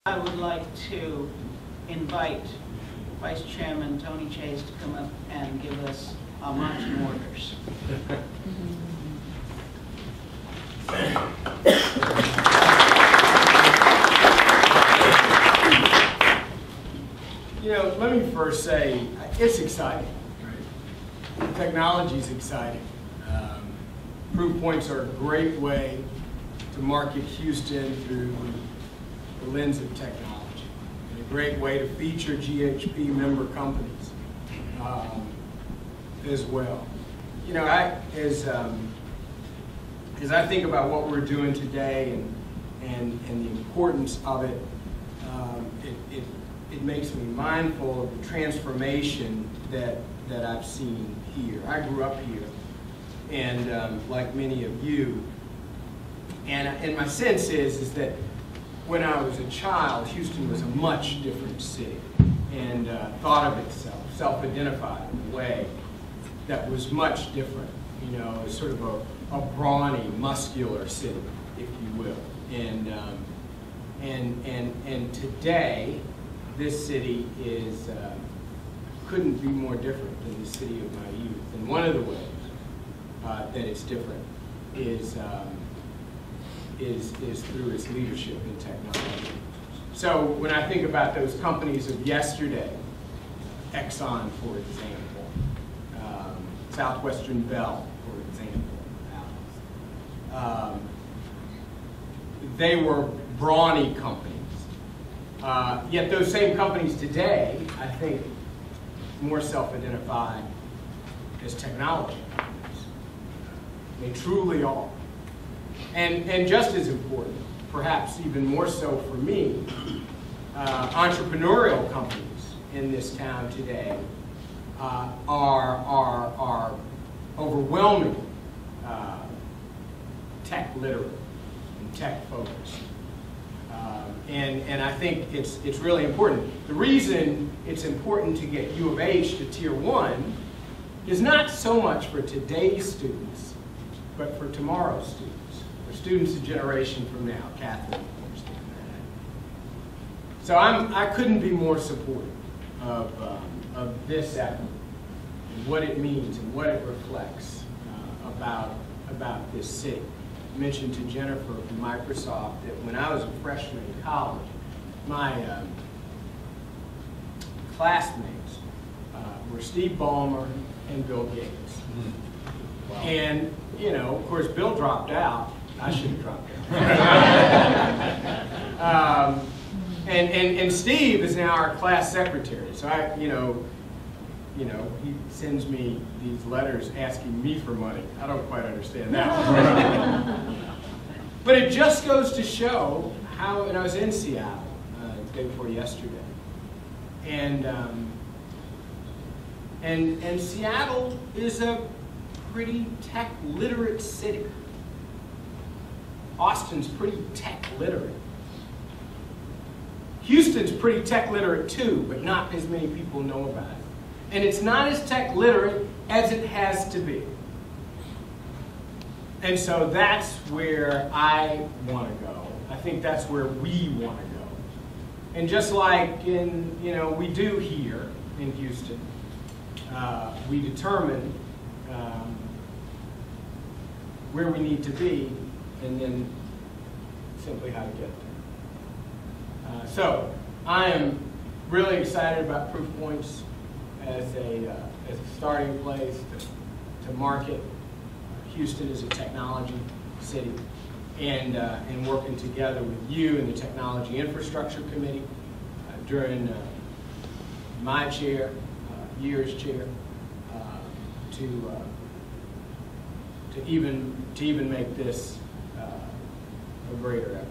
I would like to invite Vice Chairman Tony Chase to come up and give us our marching orders. You know, let me first say, it's exciting. Right? Technology is exciting. Proof points are a great way to market Houston through the lens of technology, and a great way to feature GHP member companies as well. You know, as I think about what we're doing today and the importance of it, it makes me mindful of the transformation that I've seen here. I grew up here, and like many of you, and my sense is that when I was a child, Houston was a much different city, and thought of itself, self-identified in a way that was much different. You know, as sort of a brawny, muscular city, if you will. And today, this city is couldn't be more different than the city of my youth. And one of the ways that it's different is through its leadership in technology. So when I think about those companies of yesterday, Exxon, for example, Southwestern Bell, for example, they were brawny companies. Yet those same companies today, I think, more self-identify as technology companies. They truly are. And just as important, perhaps even more so for me, entrepreneurial companies in this town today are overwhelmingly tech literate and tech focused. And I think it's really important. The reason it's important to get U of H to Tier 1 is not so much for today's students, but for tomorrow's students. For students a generation from now. Catherine understands that. So I couldn't be more supportive of this effort, and what it means and what it reflects about this city. I mentioned to Jennifer from Microsoft that when I was a freshman in college, my classmates were Steve Ballmer and Bill Gates. Wow. And, you know, of course, Bill dropped out. I should have dropped out. And Steve is now our class secretary. So he sends me these letters asking me for money. I don't quite understand that. But it just goes to show how, and I was in Seattle the day before yesterday, and Seattle is a pretty tech literate city. Austin's pretty tech literate. Houston's pretty tech literate too, but not as many people know about it. And it's not as tech literate as it has to be. And so that's where I want to go. I think that's where we want to go. And just like we do here in Houston, we determine where we need to be, and then simply how to get there. So I am really excited about Proof Points as a starting place to market Houston as a technology city, and working together with you and the Technology Infrastructure Committee during my year's chair, to even make this a greater effort.